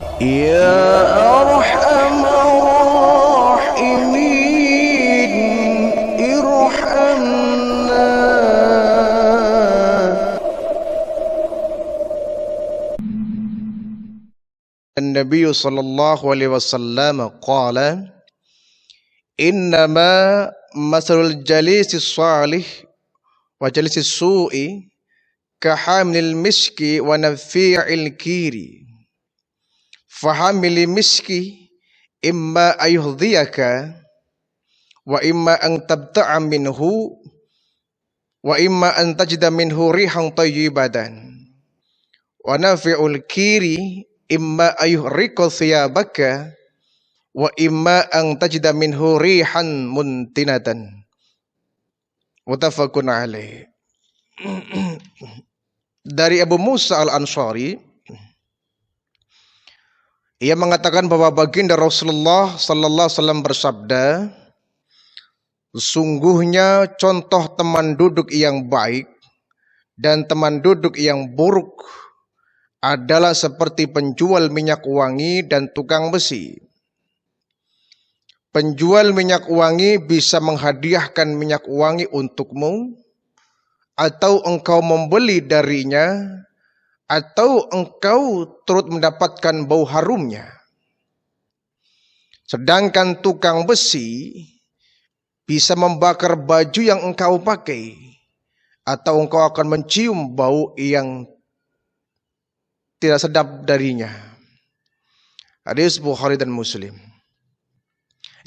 Ya Arhamar Rahimin, irhamna. Nabi sallallahu alaihi wasallam qala innama masalul jalisi salih wa jalisi su'i kahamil miski wa nafi'il kiri fahamil miski imma ayuhdiyaka wa imma an tabta'a minhu wa imma an tajida minhu rihan tayyibatan wa nafi'ul kiri imma ayuhriqa thiyabaka wa imma an tajida minhu rihan muntinatan. Muttafaqun alaih. Dari Abu Musa al-Ansari, ia mengatakan bahwa baginda Rasulullah sallallahu alaihi wasallam bersabda, sungguhnya contoh teman duduk yang baik dan teman duduk yang buruk adalah seperti penjual minyak wangi dan tukang besi. Penjual minyak wangi bisa menghadiahkan minyak wangi untukmu, atau engkau membeli darinya, atau engkau turut mendapatkan bau harumnya. Sedangkan tukang besi bisa membakar baju yang engkau pakai, atau engkau akan mencium bau yang tidak sedap darinya. Hadis Bukhari dan Muslim.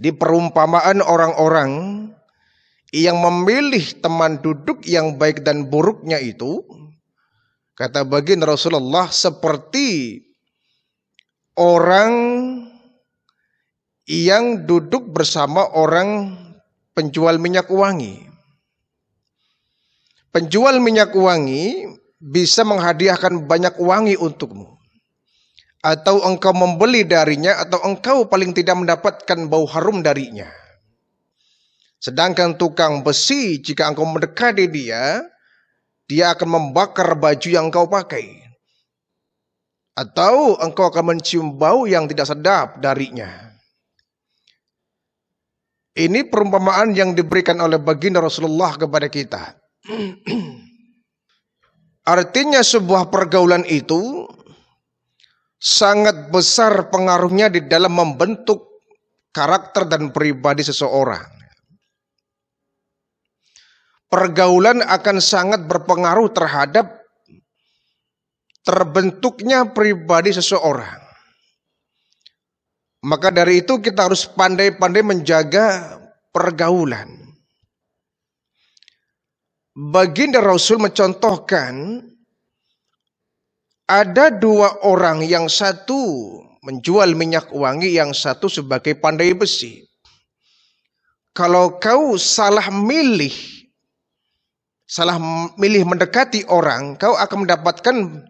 Di perumpamaan orang-orang yang memilih teman duduk yang baik dan buruknya itu, kata baginda Rasulullah, seperti orang yang duduk bersama orang penjual minyak wangi. Penjual minyak wangi bisa menghadiahkan banyak wangi untukmu, atau engkau membeli darinya, atau engkau paling tidak mendapatkan bau harum darinya. Sedangkan tukang besi, jika engkau mendekati dia, dia akan membakar baju yang engkau pakai, atau engkau akan mencium bau yang tidak sedap darinya. Ini perumpamaan yang diberikan oleh baginda Rasulullah kepada kita. Artinya sebuah pergaulan itu sangat besar pengaruhnya di dalam membentuk karakter dan pribadi seseorang. Pergaulan akan sangat berpengaruh terhadap terbentuknya pribadi seseorang. Maka dari itu kita harus pandai-pandai menjaga pergaulan. Baginda Rasul mencontohkan ada dua orang, yang satu menjual minyak wangi, yang satu sebagai pandai besi. Kalau kau salah milih mendekati orang, kau akan mendapatkan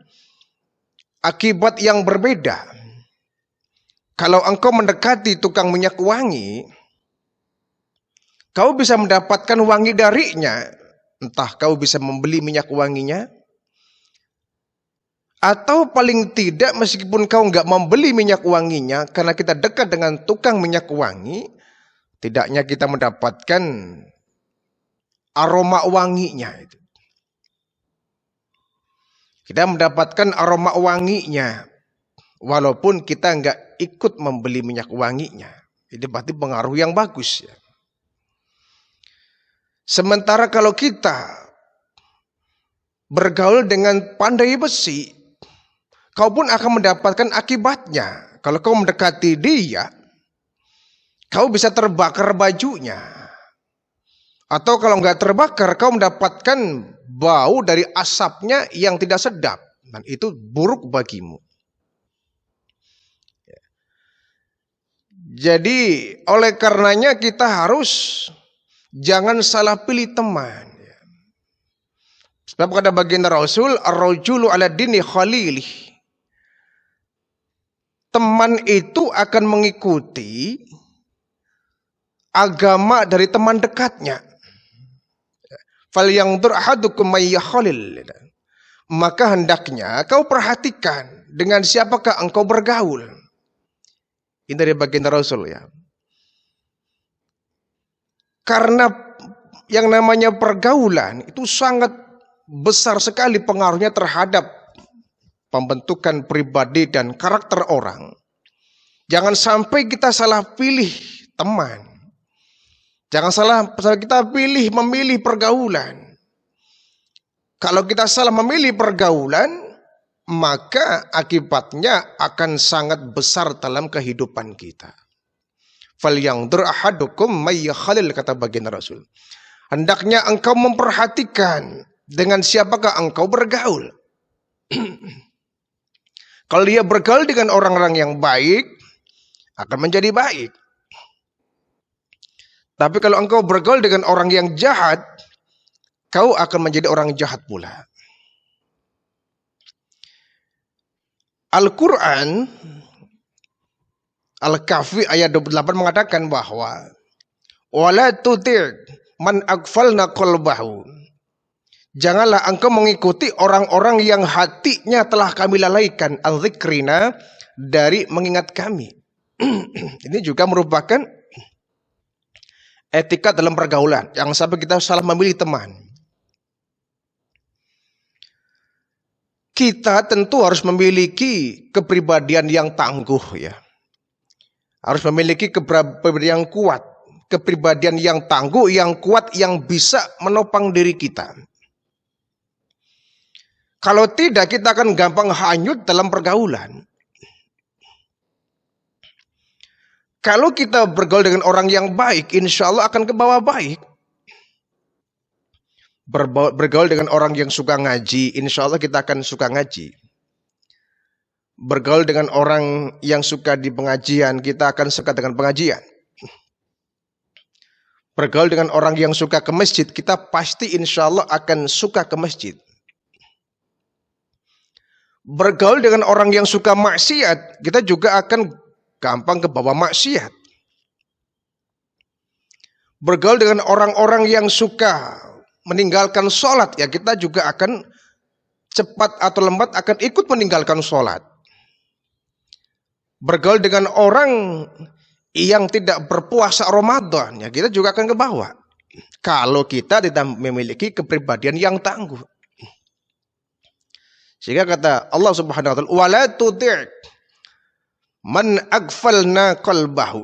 akibat yang berbeda. Kalau engkau mendekati tukang minyak wangi, kau bisa mendapatkan wangi darinya. Entah kau bisa membeli minyak wanginya, atau paling tidak meskipun kau nggak membeli minyak wanginya, karena kita dekat dengan tukang minyak wangi, tidaknya kita mendapatkan aroma wanginya. Kita mendapatkan aroma wanginya, walaupun kita nggak ikut membeli minyak wanginya. Itu berarti pengaruh yang bagus ya. Sementara kalau kita bergaul dengan pandai besi, kau pun akan mendapatkan akibatnya. Kalau kau mendekati dia, kau bisa terbakar bajunya. Atau kalau nggak terbakar, kau mendapatkan bau dari asapnya yang tidak sedap. Dan itu buruk bagimu. Jadi oleh karenanya kita harus jangan salah pilih teman. Sebab kata baginda Rasul, ar-rajulu ala dini khalilih. Teman itu akan mengikuti agama dari teman dekatnya. Falyanzur ahadukum may yakhalil. Maka hendaknya kau perhatikan dengan siapakah engkau bergaul. Ini dari baginda Rasul ya. Karena yang namanya pergaulan itu sangat besar sekali pengaruhnya terhadap pembentukan pribadi dan karakter orang. Jangan sampai kita salah pilih teman. Jangan sampai kita memilih pergaulan. Kalau kita salah memilih pergaulan, maka akibatnya akan sangat besar dalam kehidupan kita. Falyanzur ahadukum may yakhalil, kata baginda Rasul. Hendaknya engkau memperhatikan dengan siapakah engkau bergaul. Kalau dia bergaul dengan orang-orang yang baik, akan menjadi baik. Tapi kalau engkau bergaul dengan orang yang jahat, kau akan menjadi orang jahat pula. Al-Quran, Al-Kahfi ayat 28 mengatakan bahwa wala tuti' man aghfalna qalbahu. Janganlah engkau mengikuti orang-orang yang hatinya telah kami lalaikan al-dzikrina, dari mengingat kami. Ini juga merupakan etika dalam pergaulan. Jangan sampai kita salah memilih teman. Kita tentu harus memiliki kepribadian yang tangguh ya. Harus memiliki kepribadian yang kuat. Kepribadian yang tangguh, yang kuat, yang bisa menopang diri kita. Kalau tidak, kita akan gampang hanyut dalam pergaulan. Kalau kita bergaul dengan orang yang baik, insya Allah akan ke bawah baik. Bergaul dengan orang yang suka ngaji, insya Allah kita akan suka ngaji. Bergaul dengan orang yang suka di pengajian, kita akan suka dengan pengajian. Bergaul dengan orang yang suka ke masjid, kita pasti insya Allah akan suka ke masjid. Bergaul dengan orang yang suka maksiat, kita juga akan gampang ke bawah maksiat. Bergaul dengan orang-orang yang suka meninggalkan sholat, ya kita juga akan cepat atau lambat akan ikut meninggalkan sholat. Bergaul dengan orang yang tidak berpuasa Ramadan, ya kita juga akan ke bawah. Kalau kita tidak memiliki kepribadian yang tangguh. Sehingga kata Allah Subhanahu wa taala, wala tuti' man aghfalna qalbahu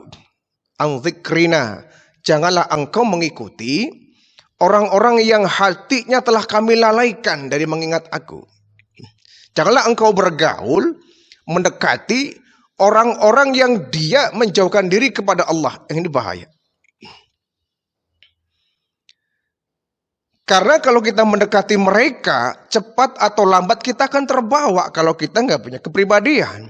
an dzikrina. Janganlah engkau mengikuti orang-orang yang hatinya telah kami lalaikan dari mengingat aku. Janganlah engkau bergaul, mendekati orang-orang yang dia menjauhkan diri kepada Allah. Yang ini bahaya. Karena kalau kita mendekati mereka, cepat atau lambat kita akan terbawa kalau kita nggak punya kepribadian.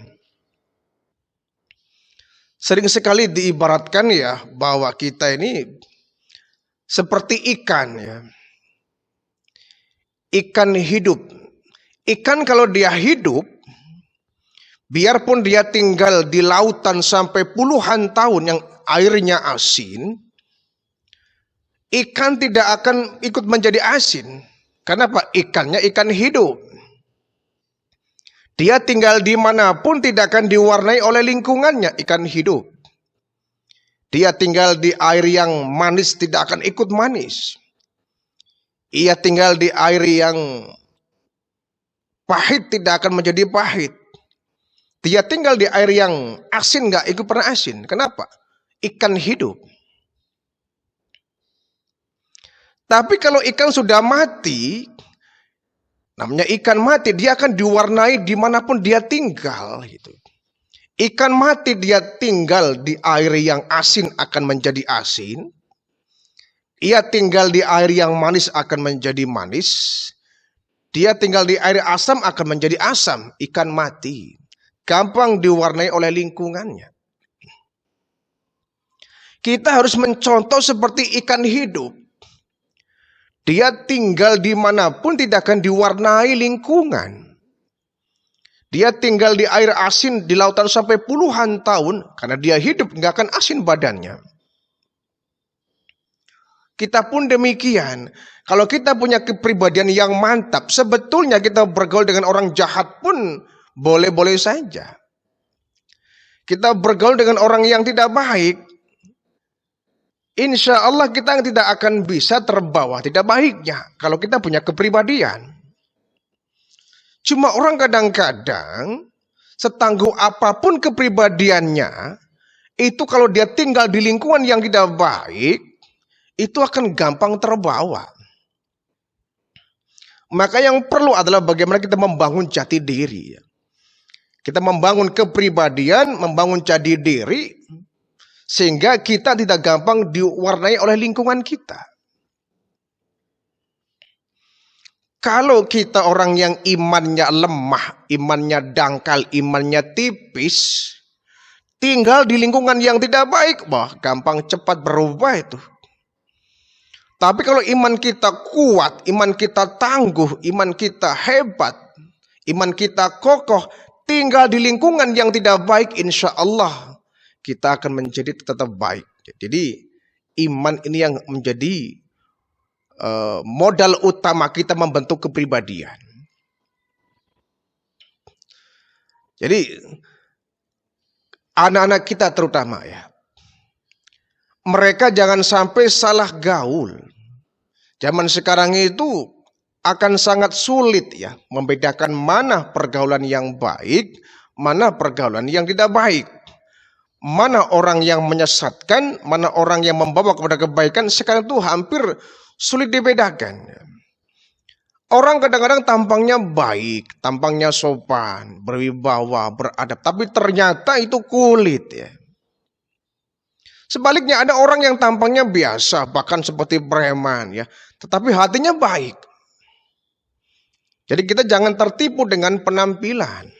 Sering sekali diibaratkan ya bahwa kita ini seperti ikan ya. Ikan hidup. Ikan kalau dia hidup, biarpun dia tinggal di lautan sampai puluhan tahun yang airnya asin, ikan tidak akan ikut menjadi asin. Kenapa? Ikannya ikan hidup. Dia tinggal dimanapun tidak akan diwarnai oleh lingkungannya, ikan hidup. Dia tinggal di air yang manis tidak akan ikut manis. Ia tinggal di air yang pahit tidak akan menjadi pahit. Dia tinggal di air yang asin nggak ikut pernah asin. Kenapa? Ikan hidup. Tapi kalau ikan sudah mati, namanya ikan mati, dia akan diwarnai dimanapun dia tinggal. Gitu. Ikan mati dia tinggal di air yang asin akan menjadi asin. Ia tinggal di air yang manis akan menjadi manis. Dia tinggal di air asam akan menjadi asam. Ikan mati. Gampang diwarnai oleh lingkungannya. Kita harus mencontoh seperti ikan hidup. Dia tinggal dimanapun tidak akan diwarnai lingkungan. Dia tinggal di air asin di lautan sampai puluhan tahun. Karena dia hidup nggak akan asin badannya. Kita pun demikian. Kalau kita punya kepribadian yang mantap, sebetulnya kita bergaul dengan orang jahat pun boleh-boleh saja. Kita bergaul dengan orang yang tidak baik, insya Allah kita tidak akan bisa terbawa tidak baiknya kalau kita punya kepribadian. Cuma orang kadang-kadang setangguh apapun kepribadiannya, itu kalau dia tinggal di lingkungan yang tidak baik, itu akan gampang terbawa. Maka yang perlu adalah bagaimana kita membangun jati diri. Kita membangun kepribadian, membangun jati diri, sehingga kita tidak gampang diwarnai oleh lingkungan kita. Kalau kita orang yang imannya lemah, imannya dangkal, imannya tipis, tinggal di lingkungan yang tidak baik, gampang cepat berubah itu. Tapi kalau iman kita kuat, iman kita tangguh, iman kita hebat, iman kita kokoh, tinggal di lingkungan yang tidak baik, insya Allah kita akan menjadi tetap baik. Jadi iman ini yang menjadi modal utama kita membentuk kepribadian. Jadi anak-anak kita terutama ya, mereka jangan sampai salah gaul. Zaman sekarang itu akan sangat sulit ya membedakan mana pergaulan yang baik, mana pergaulan yang tidak baik. Mana orang yang menyesatkan, mana orang yang membawa kepada kebaikan, sekarang itu hampir sulit dibedakan. Orang kadang-kadang tampangnya baik, tampangnya sopan, berwibawa, beradab, tapi ternyata itu kulit ya. Sebaliknya ada orang yang tampangnya biasa, bahkan seperti preman ya, tetapi hatinya baik. Jadi kita jangan tertipu dengan penampilan.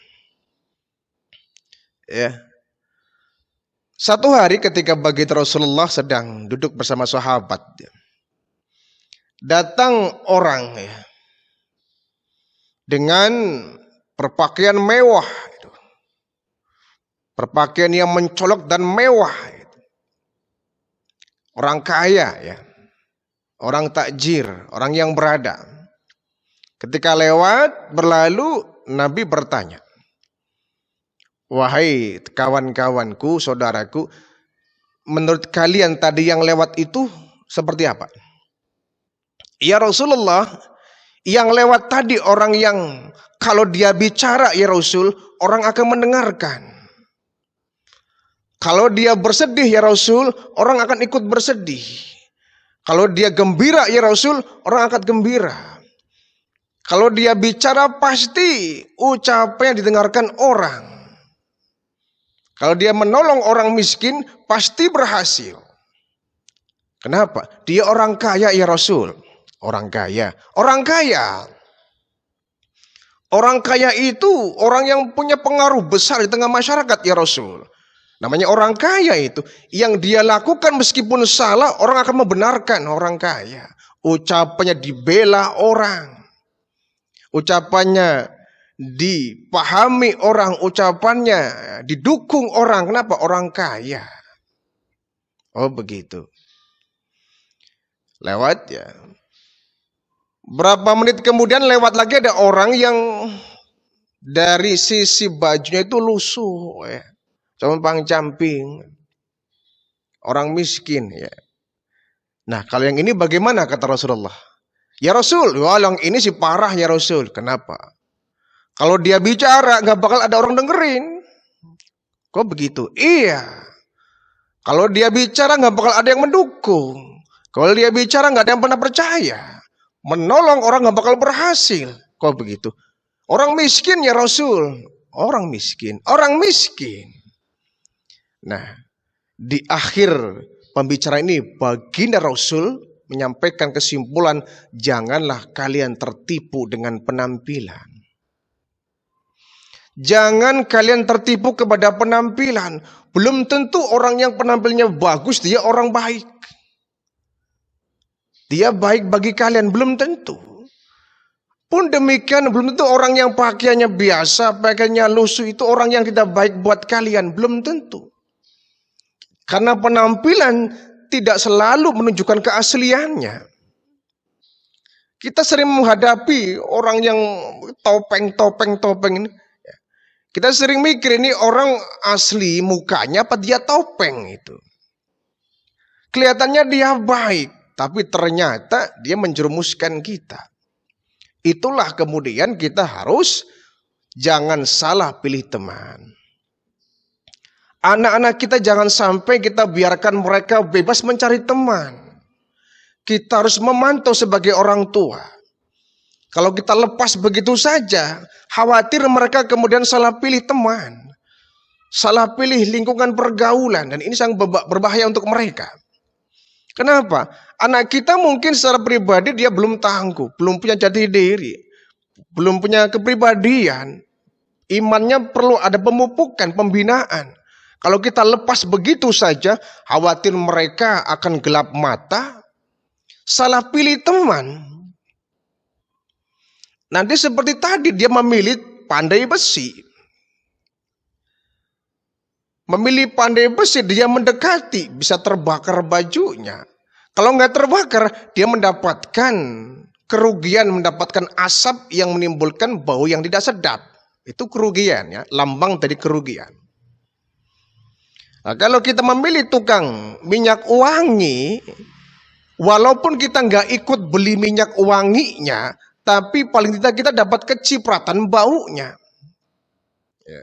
Ya. Satu hari ketika baginda Rasulullah sedang duduk bersama sahabat, datang orang ya, dengan berpakaian mewah, berpakaian yang mencolok dan mewah, orang kaya ya, orang takjir, orang yang berada. Ketika lewat berlalu, Nabi bertanya, wahai kawan-kawanku, saudaraku, menurut kalian tadi yang lewat itu seperti apa? Ya Rasulullah, yang lewat tadi orang yang kalau dia bicara ya Rasul, orang akan mendengarkan. Kalau dia bersedih ya Rasul, orang akan ikut bersedih. Kalau dia gembira ya Rasul, orang akan gembira. Kalau dia bicara pasti ucapannya didengarkan orang. Kalau dia menolong orang miskin pasti berhasil. Kenapa? Dia orang kaya ya Rasul. Orang kaya. Orang kaya. Orang kaya itu orang yang punya pengaruh besar di tengah masyarakat ya Rasul. Namanya orang kaya itu. Yang dia lakukan meskipun salah, orang akan membenarkan orang kaya. Ucapannya dibela orang. Ucapannya dipahami orang, ucapannya didukung orang. Kenapa? Orang kaya. Oh begitu. Lewat ya. Berapa menit kemudian lewat lagi ada orang yang dari sisi bajunya itu lusuh ya. Compang camping. Orang miskin ya. Nah kalau yang ini bagaimana kata Rasulullah? Ya Rasul, yang ini sih parah ya Rasul. Kenapa? Kalau dia bicara gak bakal ada orang dengerin. Kok begitu? Iya. Kalau dia bicara gak bakal ada yang mendukung. Kalau dia bicara gak ada yang pernah percaya. Menolong orang gak bakal berhasil. Kok begitu? Orang miskin ya Rasul. Orang miskin. Orang miskin. Nah, di akhir pembicaraan ini baginda Rasul menyampaikan kesimpulan, janganlah kalian tertipu dengan penampilan. Jangan kalian tertipu kepada penampilan. Belum tentu orang yang penampilannya bagus dia orang baik. Dia baik bagi kalian, belum tentu. Pun demikian belum tentu orang yang pakaiannya biasa, pakaiannya lusuh itu orang yang tidak baik buat kalian, belum tentu. Karena penampilan tidak selalu menunjukkan keasliannya. Kita sering menghadapi orang yang topeng ini. Kita sering mikir ini orang asli mukanya apa dia topeng itu. Kelihatannya dia baik, tapi ternyata dia menjerumuskan kita. Itulah kemudian kita harus jangan salah pilih teman. Anak-anak kita jangan sampai kita biarkan mereka bebas mencari teman. Kita harus memantau sebagai orang tua. Kalau kita lepas begitu saja, khawatir mereka kemudian salah pilih teman. Salah pilih lingkungan pergaulan. Dan ini sangat berbahaya untuk mereka. Kenapa? Anak kita mungkin secara pribadi dia belum tangguh. Belum punya jati diri. Belum punya kepribadian. Imannya perlu ada pemupukan, pembinaan. Kalau kita lepas begitu saja, khawatir mereka akan gelap mata. Salah pilih teman. Nanti seperti tadi dia memilih pandai besi. Memilih pandai besi, dia mendekati, bisa terbakar bajunya. Kalau nggak terbakar, dia mendapatkan kerugian, mendapatkan asap yang menimbulkan bau yang tidak sedap. Itu kerugian ya, lambang dari kerugian. Nah, kalau kita memilih tukang minyak wangi, walaupun kita nggak ikut beli minyak wanginya, tapi paling tidak kita dapat kecipratan baunya. Ya.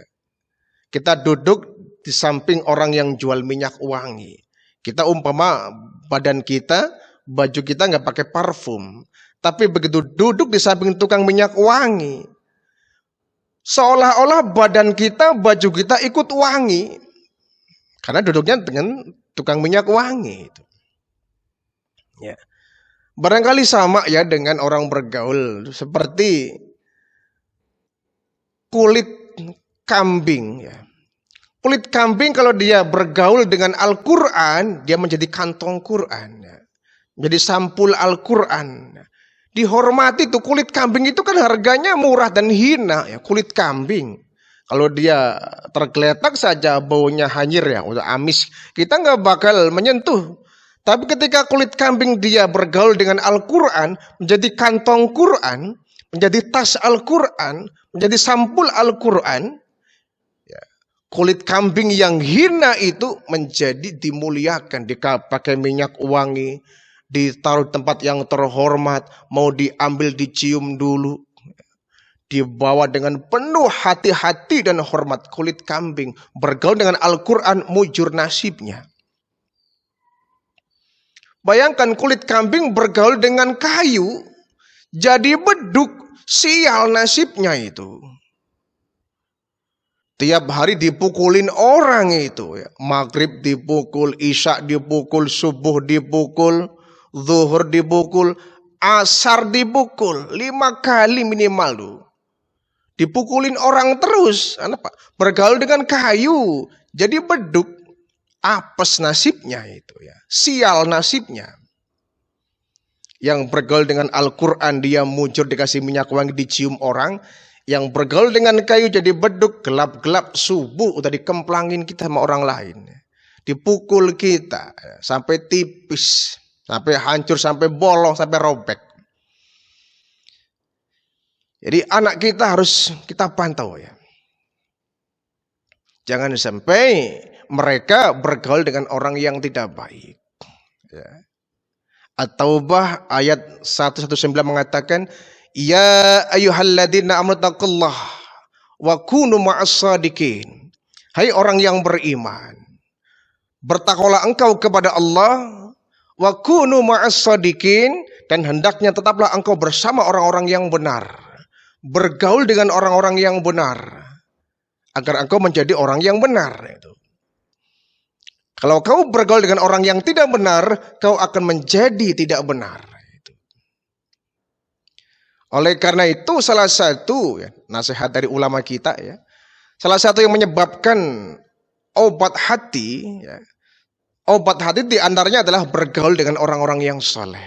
Kita duduk di samping orang yang jual minyak wangi. Kita umpama badan kita, baju kita nggak pakai parfum. Tapi begitu duduk di samping tukang minyak wangi, seolah-olah badan kita, baju kita ikut wangi. Karena duduknya dengan tukang minyak wangi. Ya. Barangkali sama ya dengan orang bergaul. Seperti kulit kambing. Ya. Kulit kambing kalau dia bergaul dengan Al-Quran, dia menjadi kantong Quran. Ya. Menjadi sampul Al-Quran. Ya. Dihormati tuh kulit kambing itu kan harganya murah dan hina. Ya. Kulit kambing. Kalau dia tergeletak saja baunya hanyir ya, udah amis. Kita nggak bakal menyentuh. Tapi ketika kulit kambing dia bergaul dengan Al-Quran, menjadi kantong Quran, menjadi tas Al-Quran, menjadi sampul Al-Quran, ya, kulit kambing yang hina itu menjadi dimuliakan, dipakai minyak wangi, ditaruh tempat yang terhormat, mau diambil dicium dulu. Dibawa dengan penuh hati-hati dan hormat. Kulit kambing bergaul dengan Al-Quran, mujur nasibnya. Bayangkan kulit kambing bergaul dengan kayu, jadi beduk, sial nasibnya itu. Tiap hari dipukulin orang itu. Ya. Maghrib dipukul, isya dipukul, subuh dipukul, zuhur dipukul, asar dipukul. 5 kali minimal tuh. Dipukulin orang terus. Apa? Bergaul dengan kayu. Jadi beduk. Apes nasibnya itu ya. Sial nasibnya. Yang bergaul dengan Al-Quran dia mujur dikasih minyak wangi dicium orang. Yang bergaul dengan kayu jadi beduk. Gelap-gelap subuh udah dikemplangin kita sama orang lain. Dipukul kita. Sampai tipis. Sampai hancur, sampai bolong, sampai robek. Jadi anak kita harus kita pantau ya. Jangan sampai mereka bergaul dengan orang yang tidak baik. Ya. At-Taubah ayat 119 mengatakan, Ya ayyuhalladzina amanu taqullaha wa kunu ma'as-shadiqin. Hai orang yang beriman, bertakwalah engkau kepada Allah, wa kunu ma'as-shadiqin, dan hendaknya tetaplah engkau bersama orang-orang yang benar. Bergaul dengan orang-orang yang benar agar engkau menjadi orang yang benar. Kalau kau bergaul dengan orang yang tidak benar, kau akan menjadi tidak benar. Oleh karena itu salah satu ya, nasihat dari ulama kita ya, salah satu yang menyebabkan obat hati ya, obat hati diantaranya adalah bergaul dengan orang-orang yang soleh.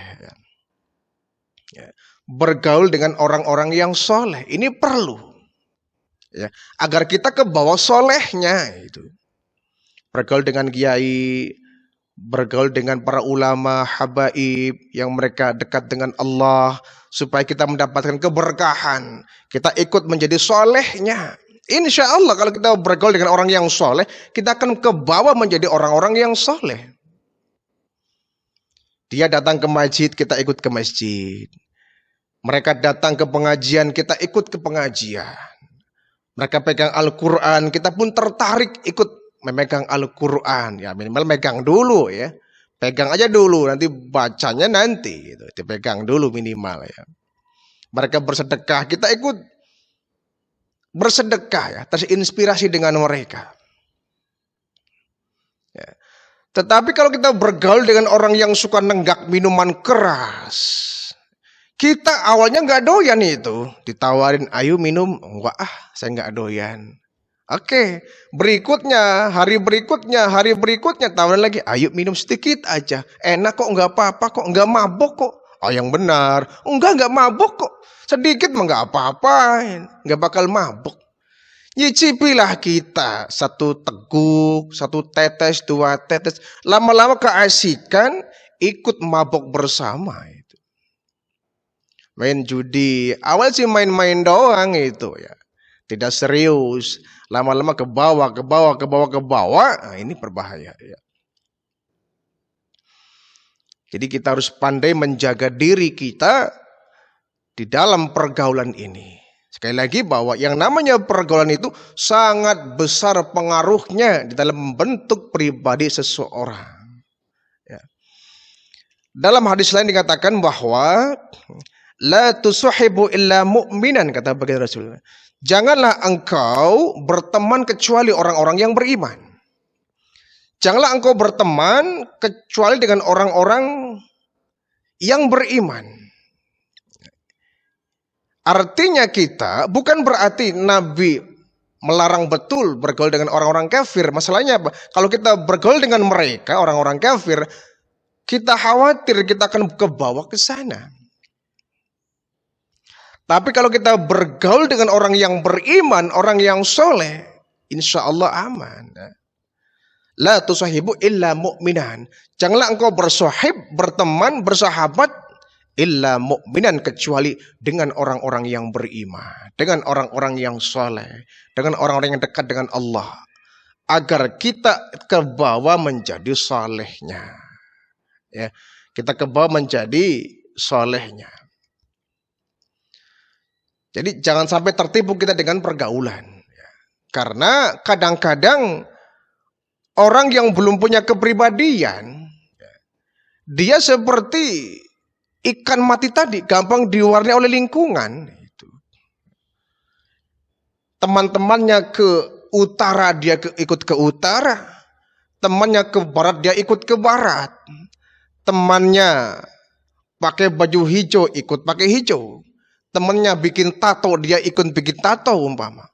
Ya. Bergaul dengan orang-orang yang soleh. Ini perlu. Ya, agar kita ke bawah solehnya. Itu. Bergaul dengan kiai. Bergaul dengan para ulama, habaib. Yang mereka dekat dengan Allah. Supaya kita mendapatkan keberkahan. Kita ikut menjadi solehnya. Insya Allah kalau kita bergaul dengan orang yang soleh, kita akan kebawa menjadi orang-orang yang soleh. Dia datang ke masjid, kita ikut ke masjid. Mereka datang ke pengajian, kita ikut ke pengajian. Mereka pegang Al-Quran, kita pun tertarik ikut memegang Al-Quran. Ya minimal megang dulu ya. Pegang aja dulu, nanti bacanya nanti. Gitu. Dipegang dulu minimal ya. Mereka bersedekah, kita ikut bersedekah ya. Terinspirasi dengan mereka. Ya. Tetapi kalau kita bergaul dengan orang yang suka nenggak minuman keras, kita awalnya nggak doyan itu, ditawarin ayo minum, enggak saya nggak doyan. Oke, hari berikutnya tawarin lagi, ayo minum sedikit aja, enak kok, nggak apa-apa kok, nggak mabok kok. Oh yang benar, nggak mabok kok, sedikit mah nggak apa-apa, nggak bakal mabok. Nyicipilah kita, satu teguk, satu tetes, dua tetes, lama-lama keasikan, ikut mabok bersama itu. Main judi, awal sih main-main doang itu ya, tidak serius, lama-lama ke bawah, nah, ini berbahaya ya. Jadi kita harus pandai menjaga diri kita di dalam pergaulan ini. Sekali lagi bahwa yang namanya pergaulan itu sangat besar pengaruhnya di dalam membentuk pribadi seseorang. Ya. Dalam hadis lain dikatakan bahwa la tusuhibu illa mu'minan, kata baginda Rasul. Janganlah engkau berteman kecuali orang-orang yang beriman. Janganlah engkau berteman kecuali dengan orang-orang yang beriman. Artinya kita bukan berarti Nabi melarang betul bergaul dengan orang-orang kafir. Masalahnya apa? Kalau kita bergaul dengan mereka, orang-orang kafir, kita khawatir kita akan kebawa ke sana. Tapi kalau kita bergaul dengan orang yang beriman, orang yang soleh, insya Allah aman. La tusahibu illa mu'minan. Janganlah engkau berteman, bersahabat, illa mu'minan, kecuali dengan orang-orang yang beriman, dengan orang-orang yang soleh, dengan orang-orang yang dekat dengan Allah, agar kita kebawa menjadi solehnya. Ya, kita kebawa menjadi solehnya. Jadi jangan sampai tertipu kita dengan pergaulan. Karena kadang-kadang orang yang belum punya kepribadian, dia seperti ikan mati tadi, gampang diwarnai oleh lingkungan. Teman-temannya ke utara, dia ikut ke utara. Temannya ke barat, dia ikut ke barat. Temannya pakai baju hijau, ikut pakai hijau. Temannya bikin tato, dia ikut bikin tato umpama.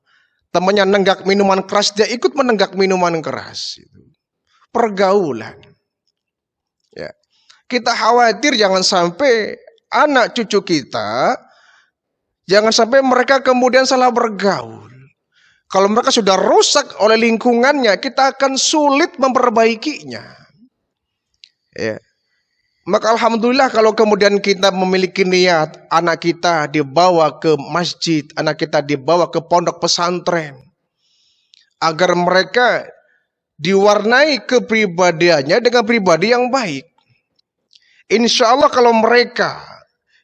Temannya nenggak minuman keras, dia ikut menenggak minuman keras. Pergaulan. Ya. Kita khawatir jangan sampai anak cucu kita, jangan sampai mereka kemudian salah bergaul. Kalau mereka sudah rusak oleh lingkungannya, kita akan sulit memperbaikinya. Ya. Maka alhamdulillah kalau kemudian kita memiliki niat anak kita dibawa ke masjid, anak kita dibawa ke pondok pesantren, agar mereka diwarnai kepribadiannya dengan pribadi yang baik. Insya Allah kalau mereka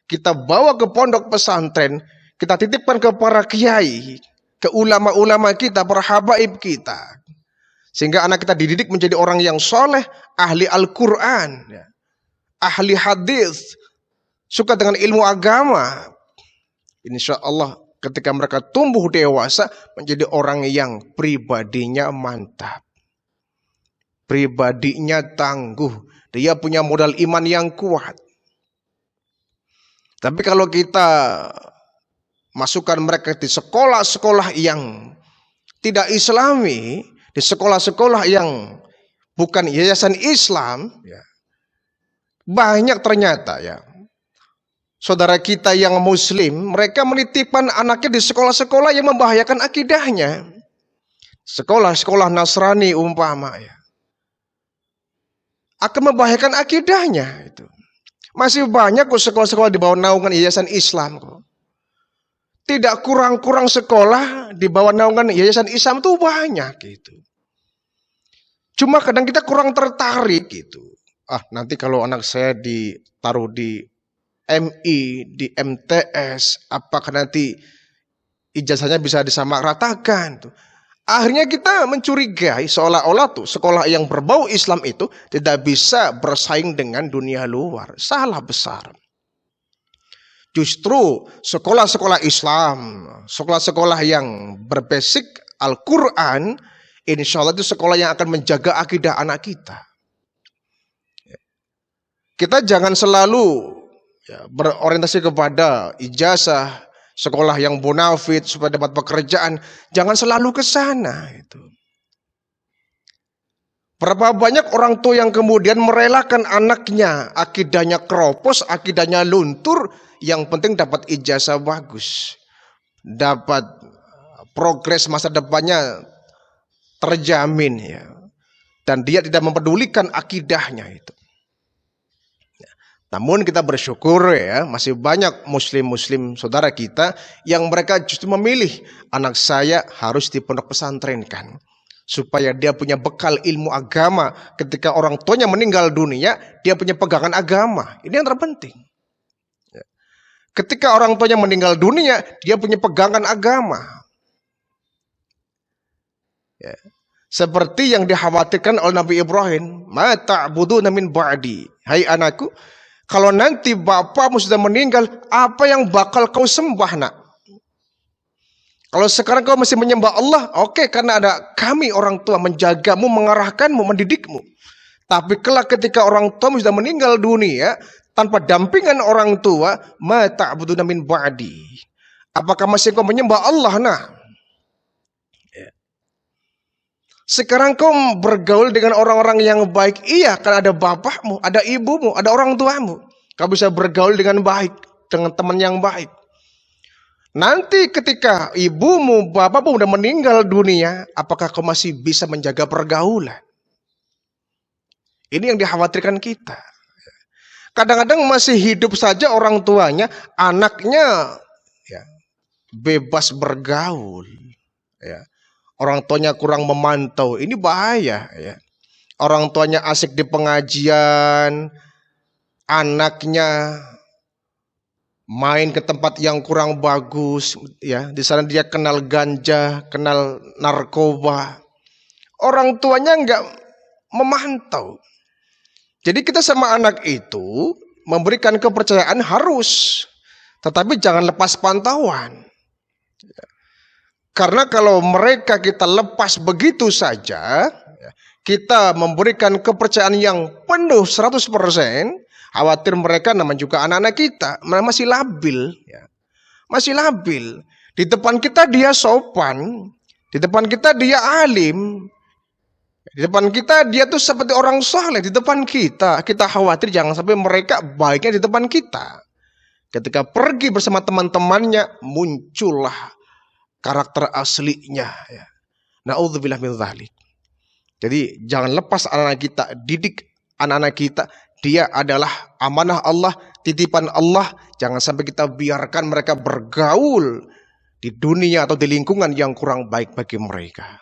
kita bawa ke pondok pesantren, kita titipkan ke para kiai, ke ulama-ulama kita, para habaib kita, sehingga anak kita dididik menjadi orang yang soleh, ahli Al-Quran, ahli hadis, suka dengan ilmu agama. Insya Allah ketika mereka tumbuh dewasa menjadi orang yang pribadinya mantap, pribadinya tangguh, dia punya modal iman yang kuat. Tapi kalau kita masukkan mereka di sekolah-sekolah yang tidak islami, di sekolah-sekolah yang bukan yayasan Islam, ya, banyak ternyata ya saudara kita yang muslim, mereka menitipkan anaknya di sekolah-sekolah yang membahayakan akidahnya. Sekolah-sekolah Nasrani umpama ya, akan membahayakan akidahnya itu. Masih banyak kok sekolah-sekolah di bawah naungan yayasan Islam kok. Tidak kurang-kurang sekolah di bawah naungan yayasan Islam itu banyak gitu. Cuma kadang kita kurang tertarik gitu. Nanti kalau anak saya ditaruh di MI, di MTS, apakah nanti ijazahnya bisa disamaratakan tuh. Akhirnya kita mencurigai seolah-olah tuh sekolah yang berbau Islam itu tidak bisa bersaing dengan dunia luar. Salah besar. Justru sekolah-sekolah Islam, sekolah-sekolah yang berbasic Al-Quran, insya Allah itu sekolah yang akan menjaga akidah anak kita. Kita jangan selalu berorientasi kepada ijazah, sekolah yang bonafit supaya dapat pekerjaan. Jangan selalu ke sana. Berapa banyak orang tua yang kemudian merelakan anaknya, akidahnya keropos, akidahnya luntur, yang penting dapat ijazah bagus, dapat progres masa depannya terjamin ya. Dan dia tidak mempedulikan akidahnya itu. Namun kita bersyukur ya, masih banyak muslim-muslim saudara kita yang mereka justru memilih anak saya harus di pondok pesantrenkan. Supaya dia punya bekal ilmu agama ketika orang tuanya meninggal dunia, dia punya pegangan agama. Ini yang terpenting. Ketika orang tuanya meninggal dunia, dia punya pegangan agama. Ya. Seperti yang dikhawatirkan oleh Nabi Ibrahim, ma ta'buduna min ba'di. Hai anakku, kalau nanti bapakmu sudah meninggal, apa yang bakal kau sembah nak? Kalau sekarang kau masih menyembah Allah, oke, karena ada kami orang tua menjagamu, mengarahkanmu, mendidikmu. Tapi kelak ketika orang tuamu sudah meninggal dunia, tanpa dampingan orang tua, ma ta'buduna min ba'di. Apakah masih kau menyembah Allah nah? Sekarang kau bergaul dengan orang-orang yang baik. Iya, kan ada bapakmu, ada ibumu, ada orang tuamu. Kau bisa bergaul dengan baik, dengan teman yang baik. Nanti ketika ibumu, bapakmu udah meninggal dunia, apakah kau masih bisa menjaga pergaulan? Ini yang dikhawatirkan kita. Kadang-kadang masih hidup saja orang tuanya, anaknya ya, bebas bergaul. Ya. Orang tuanya kurang memantau, ini bahaya ya. Orang tuanya asik di pengajian, anaknya main ke tempat yang kurang bagus ya. Di sana dia kenal ganja, kenal narkoba. Orang tuanya enggak memantau. Jadi kita sama anak itu memberikan kepercayaan harus, tetapi jangan lepas pantauan. Karena kalau mereka kita lepas begitu saja, kita memberikan kepercayaan yang penuh 100%, khawatir mereka namanya juga anak-anak kita, masih labil. Masih labil. Di depan kita dia sopan, di depan kita dia alim, di depan kita dia tuh seperti orang saleh, di depan kita khawatir jangan sampai mereka baiknya di depan kita. Ketika pergi bersama teman-temannya, muncullah karakter aslinya ya. Na'udzubillah min dzalik. Jadi jangan lepas anak-anak kita, didik anak-anak kita, dia adalah amanah Allah, titipan Allah. Jangan sampai kita biarkan mereka bergaul di dunia atau di lingkungan yang kurang baik bagi mereka.